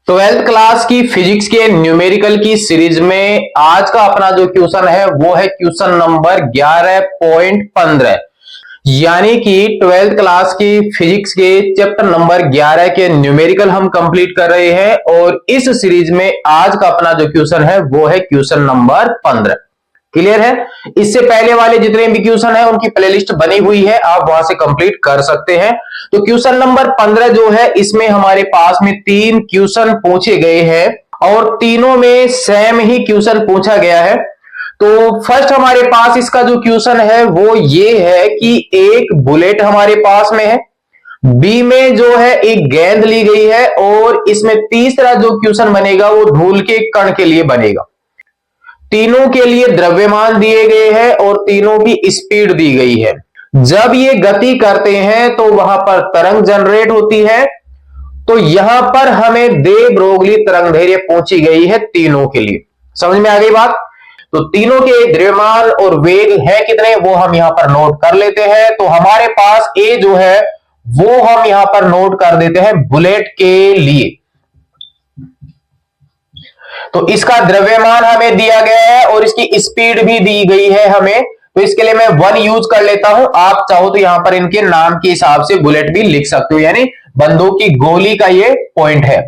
Twelfth class की physics के numerical की सीरीज में आज का अपना जो क्वेश्चन है वो है क्वेश्चन नंबर 11.15। यानी कि ट्वेल्थ क्लास की फिजिक्स के चैप्टर नंबर 11 के न्यूमेरिकल हम कंप्लीट कर रहे हैं और इस सीरीज में आज का अपना जो क्वेश्चन है वो है क्वेश्चन नंबर 15। क्लियर है। इससे पहले वाले जितने भी क्वेश्चन है उनकी प्लेलिस्ट बनी हुई है, आप वहां से कंप्लीट कर सकते हैं। तो क्वेश्चन नंबर 15 जो है इसमें हमारे पास में 3 क्वेश्चन पूछे गए हैं और तीनों में सेम ही क्वेश्चन पूछा गया है। तो फर्स्ट हमारे पास इसका जो क्वेश्चन है वो ये है कि एक बुलेट हमारे पास में है, बी में जो है एक गेंद ली गई है और इसमें तीसरा जो क्वेश्चन बनेगा वो धूल के कण के लिए बनेगा। तीनों के लिए द्रव्यमान दिए गए हैं और तीनों की स्पीड दी गई है। जब ये गति करते हैं तो वहां पर तरंग जनरेट होती है। तो यहां पर हमें दे ब्रोगली तरंगदैर्घ्य पूछी गई है तीनों के लिए। समझ में आ गई बात। तो तीनों के द्रव्यमान और वेग है कितने वो हम यहां पर नोट कर लेते हैं। तो हमारे पास ए जो है वो हम यहां पर नोट कर देते हैं बुलेट के लिए। तो इसका द्रव्यमान हमें दिया गया है और इसकी स्पीड भी दी गई है हमें। तो इसके लिए मैं 1 यूज कर लेता हूं। आप चाहो तो यहां पर इनके नाम के हिसाब से बुलेट भी लिख सकते हो, यानी बंदूक की गोली का ये पॉइंट है।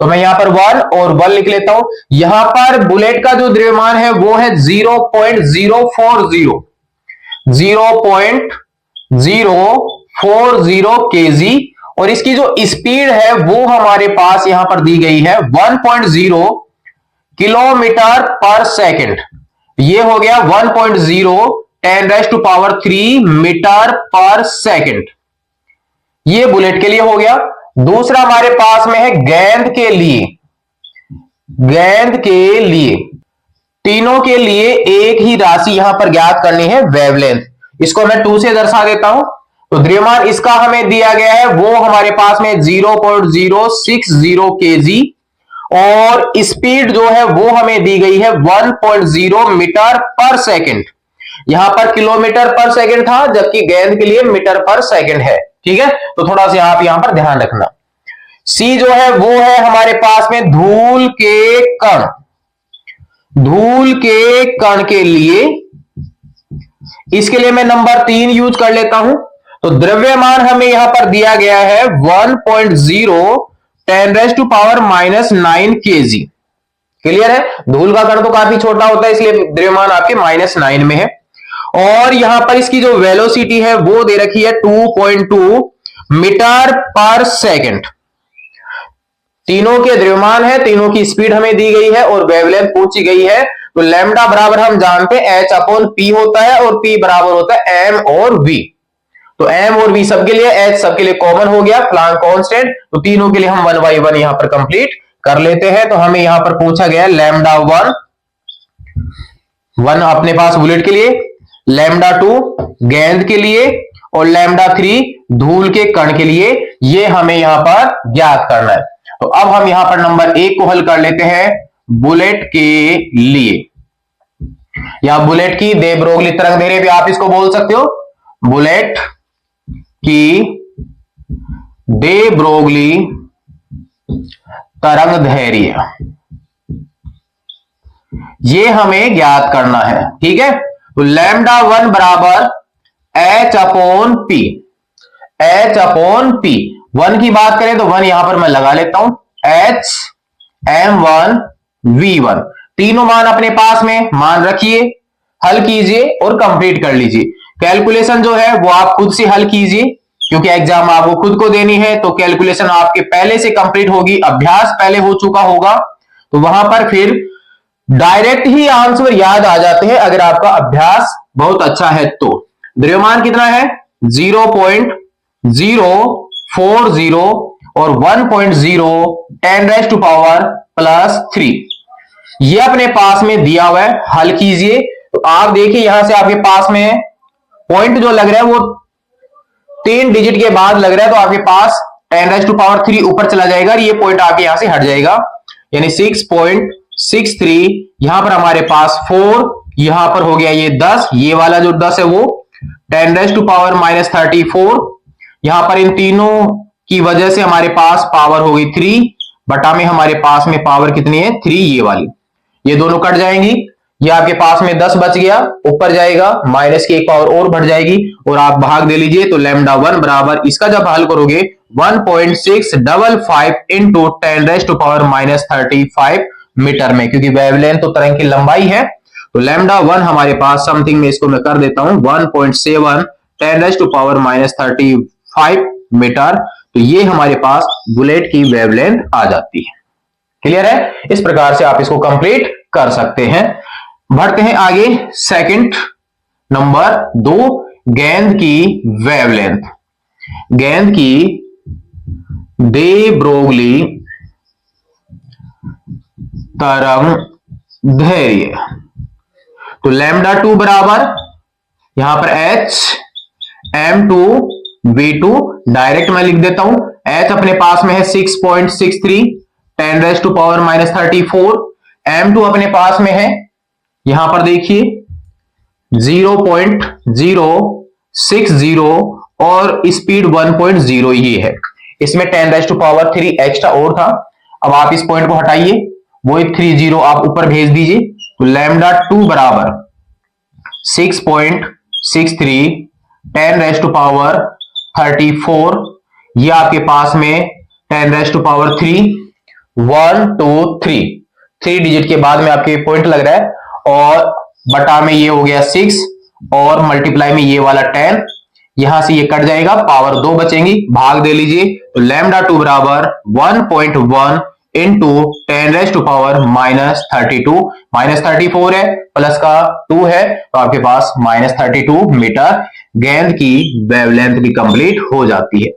तो मैं यहां पर 1 और 1 लिख लेता हूं। यहां पर बुलेट का जो द्रव्यमान है वो है 0.040 kg और इसकी जो स्पीड है वो हमारे पास यहां पर दी गई है 1.0 किलोमीटर पर सेकंड। ये हो गया 1.0 10⁻³ मीटर पर सेकंड। ये बुलेट के लिए हो गया। दूसरा हमारे पास में है गेंद के लिए। गेंद के लिए तीनों के लिए एक ही राशि यहां पर ज्ञात करनी है, वेवलेंथ। इसको मैं 2 से दर्शा देता हूं। तो द्रव्यमान इसका हमें दिया गया है वो हमारे पास में 0.060 kg और स्पीड जो है वो हमें दी गई है 1.0 मीटर पर सेकंड। यहां पर किलोमीटर पर सेकंड था जबकि गेंद के लिए मीटर पर सेकंड है। ठीक है, तो थोड़ा सा आप यहां पर ध्यान रखना। सी जो है वो है हमारे पास में धूल के कण। धूल के कण के लिए इसके लिए मैं नंबर 3 यूज कर लेता हूं। तो द्रव्यमान हमें यहां पर दिया गया है 1.0 10⁻⁹ kg। क्लियर है। धूल का कण तो काफी छोटा होता है इसलिए द्रव्यमान आपके -9 में है। और यहां पर इसकी जो वेलोसिटी है वो दे रखी है 2.2 मीटर पर सेकंड। तीनों के द्रव्यमान है, तीनों की स्पीड हमें दी गई है और वेवलेंथ पूछी गई है। तो लैम्डा बराबर हम जानते हैं H/P होता है और P बराबर होता है M और V। तो M और V सबके लिए, H सबके लिए कॉमन हो गया, प्लांक कांस्टेंट। तो तीनों के लिए हम 1 by 1 यहां पर कंप्लीट कर लेते हैं। तो हमें यहां पर पूछा गया लैम्डा 1 अपने पास बुलेट के लिए, लैम्डा 2 गेंद के लिए और लैम्डा 3 धूल के कण के लिए। ये हमें यहां पर ज्ञात करना है। तो अब हम यहां पर नंबर 1 को हल कर लेते हैं बुलेट के लिए, या बुलेट की दे ब्रोगली तरंगदैर्घ्य भी आप इसको बोल सकते हो। बुलेट की दे ब्रोगली तरंगदैर्घ्य ये हमें ज्ञात करना है। ठीक है, तो लैम्डा 1 बराबर H/P। H/P 1 की बात करें तो 1 यहां पर मैं लगा लेता हूं, H M1 V1। तीनों मान अपने पास में मान रखिए, हल कीजिए और कंप्लीट कर लीजिए। कैलकुलेशन जो है वो आप खुद से हल कीजिए क्योंकि एग्जाम आपको खुद को देनी है। तो कैलकुलेशन आपके पहले से कंप्लीट होगी, अभ्यास पहले हो चुका होगा। तो वहां पर फिर डायरेक्ट ही आंसर याद आ जाते हैं अगर आपका अभ्यास बहुत अच्छा है। तो द्रव्यमान कितना है 0.040 और 1.0 10⁻⁻³ ये अपने पास में दिया हुआ है। हल कीजिए। तो आप देखिए यहां से आपके पास में पॉइंट जो लग रहा है वो 3 डिजिट के बाद लग रहा है। तो आपके पास 10⁻³ ऊपर चला जाएगा और ये पॉइंट आपके यहां से हट जाएगा, यानी 6.63। यहां पर हमारे पास 4, यहां पर हो गया ये 10, ये वाला जो 10 है वो 10⁻⁻34। यहां पर इन तीनों की वजह से हमारे पास पावर हो गई 3 बटा में हमारे पास में पावर कितनी है 3, ये वाली, ये दोनों कट जाएंगी, ये आपके पास में 10 बच गया, ऊपर जाएगा माइनस की एक पावर और बढ़ जाएगी और आप भाग दे लीजिए। तो लैम्डा 1 बराबर इसका जब हल करोगे 1.655 इंटू 10⁻⁻35 मीटर में, क्योंकि वेवलेंथ तो तरंग की लंबाई है। तो लैम्डा 1 हमारे पास समथिंग में इसको मैं कर देता हूं 1.7 10⁻⁻35 मीटर। तो ये हमारे पास बुलेट की वेवलेंथ आ जाती है। क्लियर है? इस प्रकार से आप इसको कंप्लीट कर सकते हैं। बढ़ते हैं आगे। सेकंड नंबर 2, गेंद की वेवलेंथ। गेंद की दे ब्रोगली तरंग दैर्घ्य। तो लैम्डा 2 बराबर यहां पर h m2 v2, डायरेक्ट मैं लिख देता हूं। h अपने पास में है 6.63 10⁻⁻34, m2 अपने पास में है यहां पर देखिए 0.060 और स्पीड 1.0 ही है। इसमें 10⁻³ एक्स्ट्रा और था। अब आप इस पॉइंट को हटाइए, वो 30 आप ऊपर भेज दीजिए। तो लैम्डा 2 बराबर 6.63 10⁻34, ये आपके पास में 10⁻³ 1 2 3 डिजिट के बाद में आपके पॉइंट लग रहा है, और बटा में ये हो गया 6 और मल्टीप्लाई में ये वाला 10, यहां से ये कट जाएगा, पावर 2 बचेंगी, भाग दे लीजिए। तो लैम्डा 2 बराबर 1.1 इंटू 10⁻⁻32, -34 है प्लस का 2 है, तो आपके पास -32 मीटर गेंद की वेवलेंथ भी कंप्लीट हो जाती है।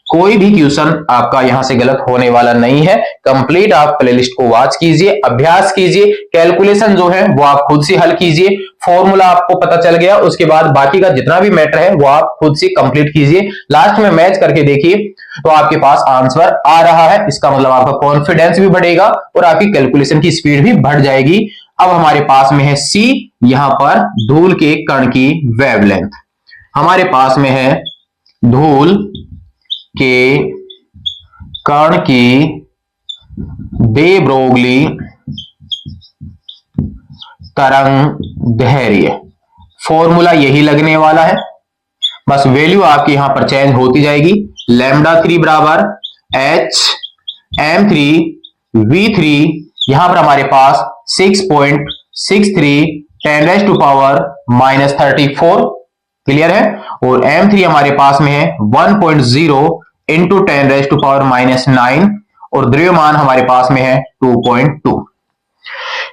कोई भी क्वेश्चन आपका यहां से गलत होने वाला नहीं है। कंप्लीट आप प्लेलिस्ट को वॉच कीजिए, अभ्यास कीजिए, कैलकुलेशन जो है वो आप खुद से हल कीजिए। फॉर्मूला आपको पता चल गया, उसके बाद बाकी का जितना भी मैटर है वो आप खुद से कंप्लीट कीजिए। लास्ट में मैच करके देखिए तो आपके पास आंसर आ रहा है, इसका मतलब आपका कॉन्फिडेंस भी बढ़ेगा और आपकी कैलकुलेशन की स्पीड भी बढ़ जाएगी। अब हमारे पास में है सी, यहां पर धूल के कण की वेवलेंथ। हमारे पास में है धूल के कण की दे ब्रोगली तरंग दैर्घ्य। फॉर्मूला यही लगने वाला है, बस वैल्यू आपकी यहां पर चेंज होती जाएगी। लैम्डा 3 बराबर h m3 v3, यहां पर हमारे पास 6.63 10⁻⁻34 क्लियर है, और m3 हमारे पास में है 1.0 इंटू 10⁻⁻9 और द्रव्यमान हमारे पास में है 2.2।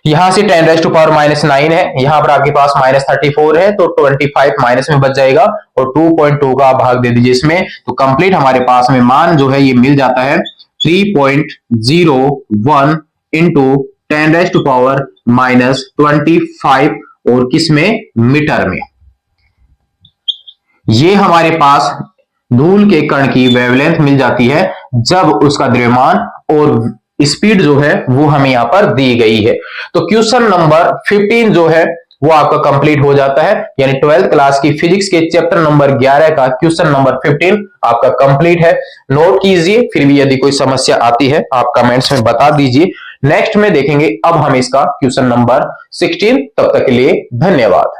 यहां से 10⁻⁻9 है, यहां पर आपके पास -34 है, तो 25 माइनस में बच जाएगा और 2.2 का भाग दे दीजिए इसमें, तो कंप्लीट हमारे पास में मान जो है ये मिल जाता है 3.01 इंटू 10⁻⁻25 और किसमें मीटर में। ये हमारे पास धूल के कण की वेवलेंथ मिल जाती है जब उसका द्रव्यमान और स्पीड जो है वो हमें यहां पर दी गई है। तो क्वेश्चन नंबर 15 जो है वो आपका कंप्लीट हो जाता है, यानी 12th क्लास की फिजिक्स के चैप्टर नंबर 11 का क्वेश्चन नंबर 15 आपका कंप्लीट है। नोट कीजिए, फिर भी यदि कोई समस्या आती है आप कमेंट्स में बता दीजिए। नेक्स्ट में देखेंगे अब हम इसका क्वेश्चन नंबर 16, तब तक के लिए धन्यवाद।